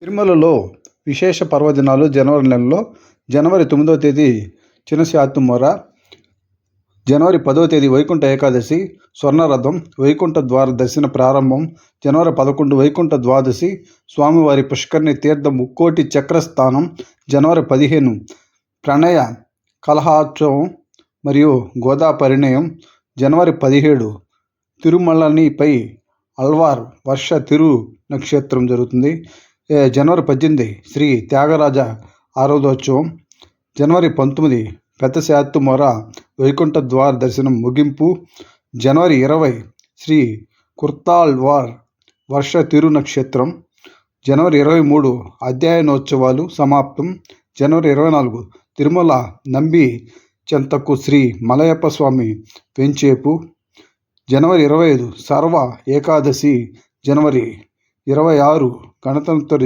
తిరుమలలో విశేష పర్వదినాలు జనవరి నెలలో జనవరి 9వ తేదీ చినశాతుమొర, జనవరి 10వ తేదీ వైకుంఠ ఏకాదశి, స్వర్ణరథం, వైకుంఠ ద్వార దర్శన ప్రారంభం, జనవరి 11 వైకుంఠ ద్వాదశి, స్వామివారి పుష్కరిణి తీర్థం ముక్కోటి చక్రస్థానం, జనవరి 15 ప్రణయ కలహోత్సవం మరియు గోదా పరిణయం, జనవరి 17 తిరుమలనిపై అల్వార్ వర్ష తిరు నక్షత్రం జరుగుతుంది. జనవరి 18 శ్రీ త్యాగరాజ ఆరాధోత్సవం, జనవరి 19 పెద్దశాతుమొర వైకుంఠ ద్వార దర్శనం ముగింపు, జనవరి 20 శ్రీ కుర్తాళ్వార్ వర్ష తిరు నక్షత్రం, జనవరి 23 అధ్యయనోత్సవాలు సమాప్తం, జనవరి 24 తిరుమల నంబి చెంతకు శ్రీ మలయప్ప స్వామి వెంచేపు, జనవరి 25 సర్వ ఏకాదశి, జనవరి 26 గణతంత్ర